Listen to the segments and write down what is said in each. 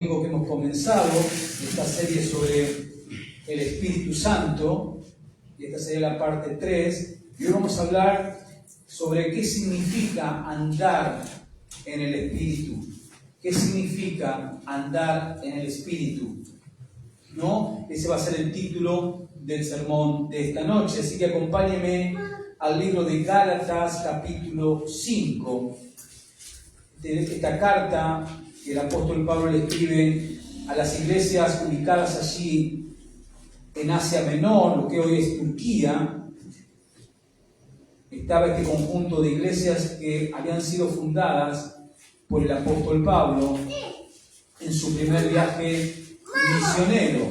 Que hemos comenzado esta serie sobre el Espíritu Santo, y esta sería la parte 3, y hoy vamos a hablar sobre qué significa andar en el Espíritu. ¿Qué significa andar en el Espíritu? ¿No? Ese va a ser el título del sermón de esta noche, así que acompáñenme al libro de Gálatas, capítulo 5, de esta carta que el apóstol Pablo le escribe a las iglesias ubicadas allí en Asia Menor, lo que hoy es Turquía. Estaba este conjunto de iglesias que habían sido fundadas por el apóstol Pablo en su primer viaje misionero.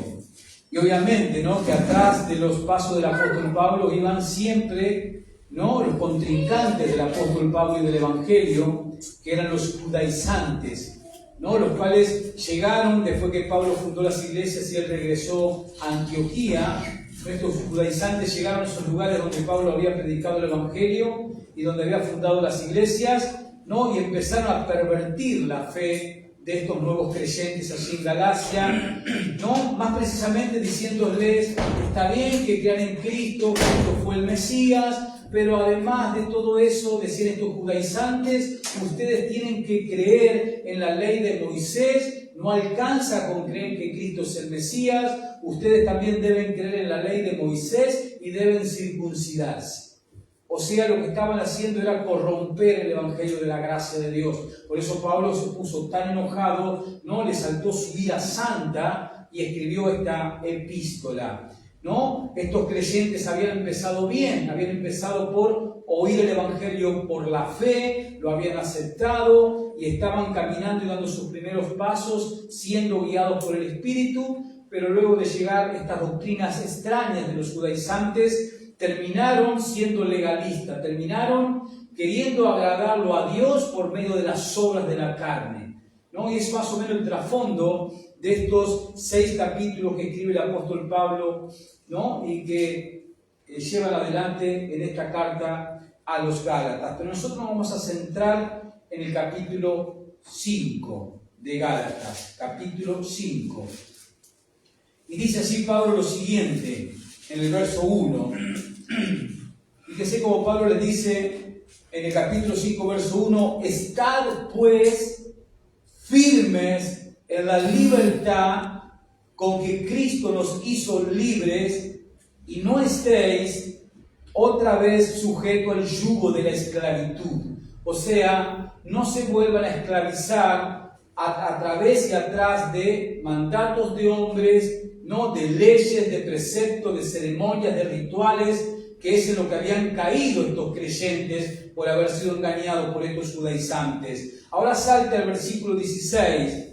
Y obviamente, ¿no?, que atrás de los pasos del apóstol Pablo iban siempre, ¿no?, los contrincantes del apóstol Pablo y del Evangelio, que eran los judaizantes, ¿no?, los cuales llegaron después que Pablo fundó las iglesias y él regresó a Antioquía. Estos judaizantes llegaron a esos lugares donde Pablo había predicado el Evangelio y donde había fundado las iglesias, ¿no?, y empezaron a pervertir la fe de estos nuevos creyentes allí en Galacia, ¿no?, más precisamente diciéndoles: está bien que crean en Cristo, Cristo fue el Mesías, pero además de todo eso, decían estos judaizantes, ustedes tienen que creer en la ley de Moisés. No alcanza con creer que Cristo es el Mesías, ustedes también deben creer en la ley de Moisés y deben circuncidarse. O sea, lo que estaban haciendo era corromper el evangelio de la gracia de Dios. Por eso Pablo se puso tan enojado, ¿no?, le saltó su ira santa y escribió esta epístola, ¿no? Estos creyentes habían empezado bien, habían empezado por oír el evangelio por la fe, lo habían aceptado y estaban caminando y dando sus primeros pasos, siendo guiados por el Espíritu, pero luego de llegar estas doctrinas extrañas de los judaizantes, terminaron siendo legalistas, terminaron queriendo agradarlo a Dios por medio de las obras de la carne, ¿no? Y es más o menos el trasfondo de estos 6 capítulos que escribe el apóstol Pablo, ¿no?, y que llevan adelante en esta carta a los Gálatas. Pero nosotros nos vamos a centrar en el capítulo 5 de Gálatas, capítulo 5. Y dice así Pablo lo siguiente, en el verso 1. Fíjese como Pablo le dice en el capítulo 5, verso 1: estad pues firmes en la libertad con que Cristo nos hizo libres, y no estéis otra vez sujetos al yugo de la esclavitud. O sea, no se vuelvan a esclavizar a través y atrás de mandatos de hombres, no de leyes, de preceptos, de ceremonias, de rituales, que es en lo que habían caído estos creyentes por haber sido engañados por estos judaizantes. Ahora salta al versículo 16.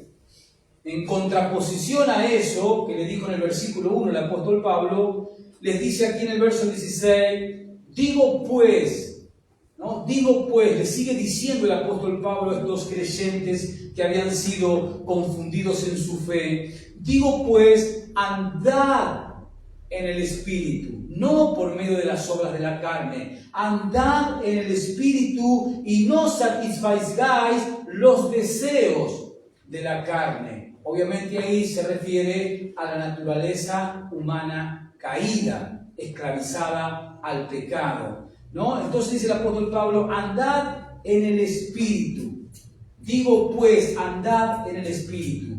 En contraposición a eso que le dijo en el versículo 1 el apóstol Pablo, les dice aquí en el verso 16: digo pues, ¿no? Digo pues, le sigue diciendo el apóstol Pablo a estos creyentes que habían sido confundidos en su fe: digo pues, andad en el Espíritu, no por medio de las obras de la carne. Andad en el Espíritu y no satisfagáis los deseos de la carne. Obviamente ahí se refiere a la naturaleza humana caída, esclavizada al pecado, ¿no? Entonces dice el apóstol Pablo: andad en el Espíritu. Digo pues, andad en el Espíritu.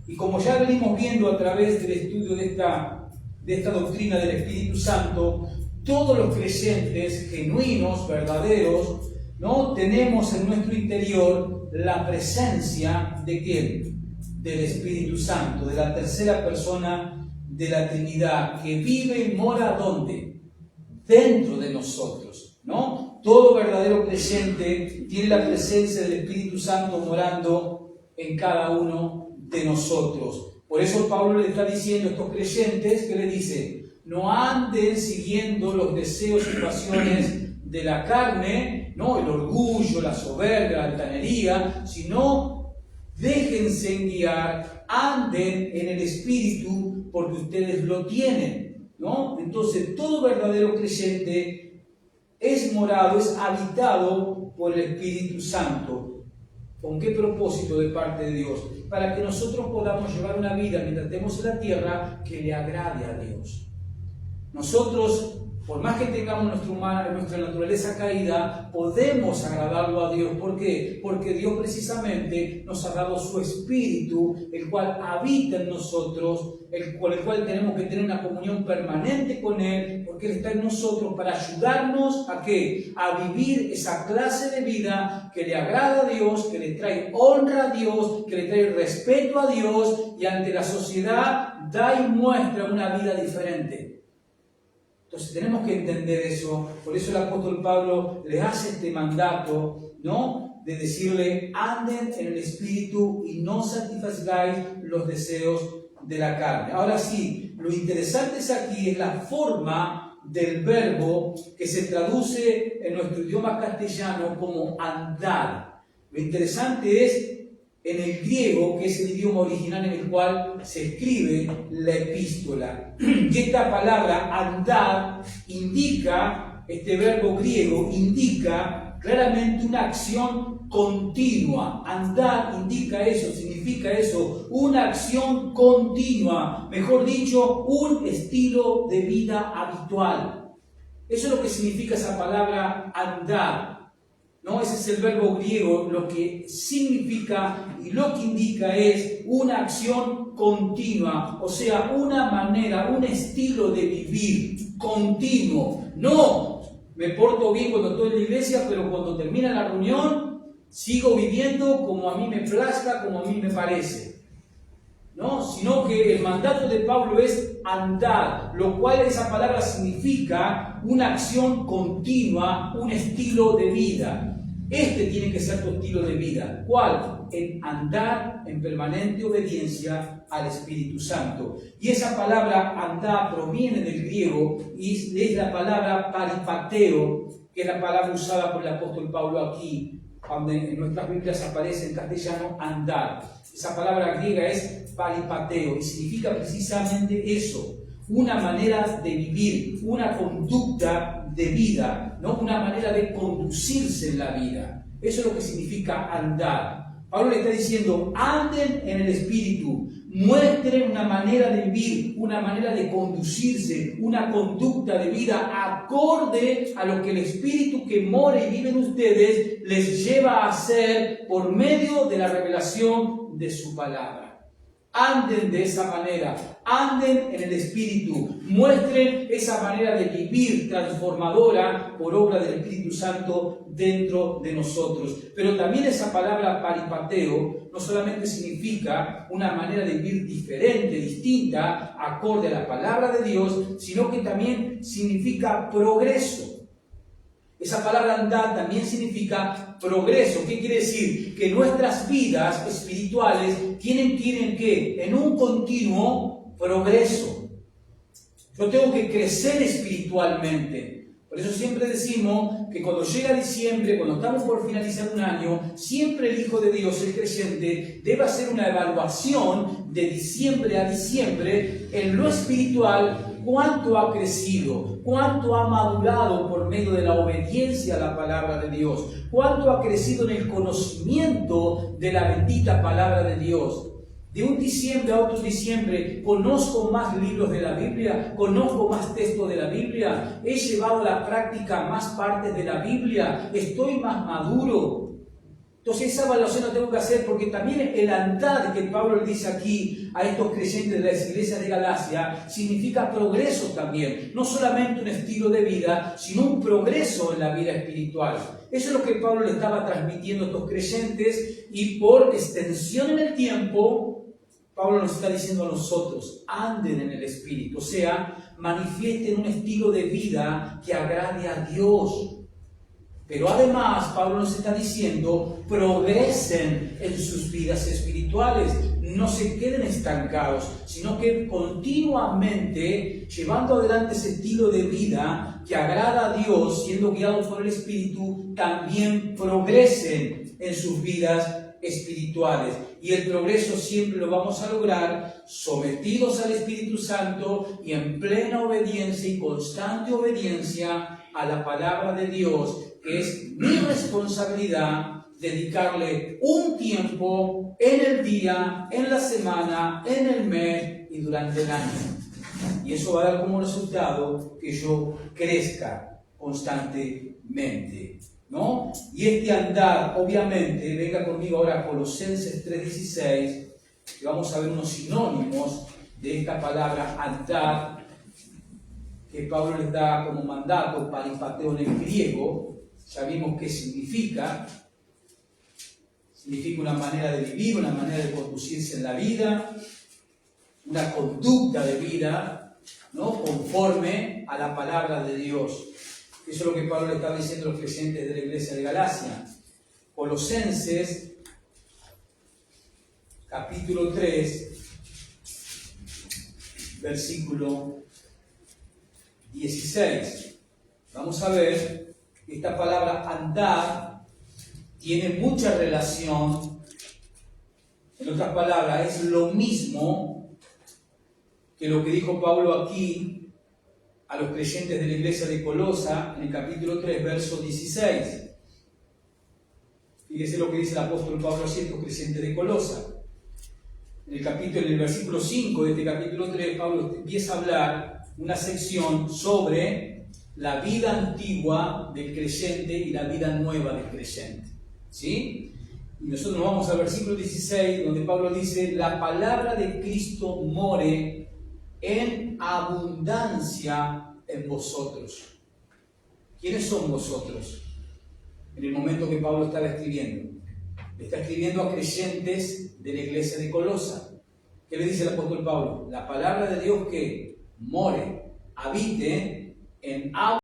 Y como ya venimos viendo a través del estudio de esta doctrina del Espíritu Santo, todos los creyentes genuinos, verdaderos, ¿no?, tenemos en nuestro interior la presencia ¿de quién? Del Espíritu Santo, de la tercera persona de la Trinidad, que vive y mora ¿dónde? Dentro de nosotros, ¿no? Todo verdadero creyente tiene la presencia del Espíritu Santo morando en cada uno de nosotros. Por eso Pablo le está diciendo a estos creyentes, que le dice: no anden siguiendo los deseos y pasiones de la carne, ¿no?, el orgullo, la soberbia, la altanería, sino déjense guiar, anden en el Espíritu, porque ustedes lo tienen, ¿no? Entonces todo verdadero creyente es morado, es habitado por el Espíritu Santo. ¿Con qué propósito de parte de Dios? Para que nosotros podamos llevar una vida mientras estemos en la tierra que le agrade a Dios. Nosotros, por más que tengamos nuestra naturaleza caída, podemos agradarlo a Dios. ¿Por qué? Porque Dios precisamente nos ha dado su Espíritu, el cual habita en nosotros, con el cual tenemos que tener una comunión permanente con Él, porque Él está en nosotros para ayudarnos ¿a qué? A vivir esa clase de vida que le agrada a Dios, que le trae honra a Dios, que le trae respeto a Dios y ante la sociedad da y muestra una vida diferente. Entonces tenemos que entender eso. Por eso el apóstol Pablo le hace este mandato, ¿no? De decirle, anden en el Espíritu y no satisfagáis los deseos de la carne. Ahora sí, lo interesante aquí es la forma del verbo que se traduce en nuestro idioma castellano como andar. Lo interesante es en el griego, que es el idioma original en el cual se escribe la epístola. Y esta palabra andar indica, este verbo griego indica claramente una acción continua. Andar indica eso, significa eso, una acción continua, mejor dicho, un estilo de vida habitual. Eso es lo que significa esa palabra andar. ¿No? Ese es el verbo griego, lo que significa y lo que indica es una acción continua, o sea, una manera, un estilo de vivir continuo. No, me porto bien cuando estoy en la iglesia, pero cuando termina la reunión, sigo viviendo como a mí me plazca, como a mí me parece. ¿No? Sino que el mandato de Pablo es andar, lo cual esa palabra significa una acción continua, un estilo de vida. Este tiene que ser tu estilo de vida. ¿Cuál? En andar en permanente obediencia al Espíritu Santo. Y esa palabra andar proviene del griego y es la palabra paripateo, que es la palabra usada por el apóstol Pablo aquí, cuando en nuestras Biblias aparece en castellano andar. Esa palabra griega es paripateo y significa precisamente eso, una manera de vivir, una conducta de vida, ¿no? Una manera de conducirse en la vida. Eso es lo que significa andar. Pablo le está diciendo, anden en el Espíritu, muestren una manera de vivir, una manera de conducirse, una conducta de vida acorde a lo que el Espíritu que mora y vive en ustedes les lleva a hacer por medio de la revelación de su palabra. Anden de esa manera, anden en el Espíritu, muestren esa manera de vivir transformadora por obra del Espíritu Santo dentro de nosotros. Pero también esa palabra paripateo no solamente significa una manera de vivir diferente, distinta, acorde a la palabra de Dios, sino que también significa progreso. Esa palabra andar también significa progreso. ¿Qué quiere decir? Que nuestras vidas espirituales tienen que ir ¿en qué? En un continuo progreso. Yo tengo que crecer espiritualmente. Por eso siempre decimos que cuando llega diciembre, cuando estamos por finalizar un año, siempre el Hijo de Dios, el creyente, debe hacer una evaluación de diciembre a diciembre en lo espiritual. ¿Cuánto ha crecido? ¿Cuánto ha madurado por medio de la obediencia a la palabra de Dios? ¿Cuánto ha crecido en el conocimiento de la bendita palabra de Dios? De un diciembre a otro diciembre, ¿conozco más libros de la Biblia? ¿Conozco más textos de la Biblia? ¿He llevado a la práctica más partes de la Biblia? ¿Estoy más maduro? Entonces esa evaluación la tengo que hacer porque también el andar que Pablo le dice aquí a estos creyentes de las iglesias de Galacia significa progreso también. No solamente un estilo de vida, sino un progreso en la vida espiritual. Eso es lo que Pablo le estaba transmitiendo a estos creyentes y por extensión en el tiempo, Pablo nos está diciendo a nosotros, anden en el Espíritu, o sea, manifiesten un estilo de vida que agrade a Dios. Pero además, Pablo nos está diciendo, progresen en sus vidas espirituales, no se queden estancados, sino que continuamente, llevando adelante ese estilo de vida que agrada a Dios, siendo guiados por el Espíritu, también progresen en sus vidas espirituales. Y el progreso siempre lo vamos a lograr sometidos al Espíritu Santo y en plena obediencia y constante obediencia a la palabra de Dios, que es mi responsabilidad dedicarle un tiempo en el día, en la semana, en el mes y durante el año. Y eso va a dar como resultado que yo crezca constantemente, ¿no? Y este andar, obviamente, venga conmigo ahora a Colosenses 3:16, que vamos a ver unos sinónimos de esta palabra andar, que Pablo les da como mandato, paripateo en el griego. Ya vimos qué significa. Significa una manera de vivir, una manera de conducirse en la vida, una conducta de vida, ¿no? Conforme a la palabra de Dios. Eso es lo que Pablo le está diciendo a los creyentes de la iglesia de Galacia. Colosenses, capítulo 3, versículo 16. Vamos a ver que esta palabra andar tiene mucha relación. En otras palabras, es lo mismo que lo que dijo Pablo aquí a los creyentes de la iglesia de Colosa en el capítulo 3, verso 16. Fíjese lo que dice el apóstol Pablo a estos creyentes de Colosa. En el versículo 5 de este capítulo 3, Pablo empieza a hablar una sección sobre la vida antigua del creyente y la vida nueva del creyente. ¿Sí? Y nosotros nos vamos al versículo 16, donde Pablo dice: la palabra de Cristo more en abundancia en vosotros. ¿Quiénes son vosotros? En el momento que Pablo estaba escribiendo, le está escribiendo a creyentes de la iglesia de Colosa. ¿Qué le dice el apóstol Pablo? La palabra de Dios que more, habite en abundancia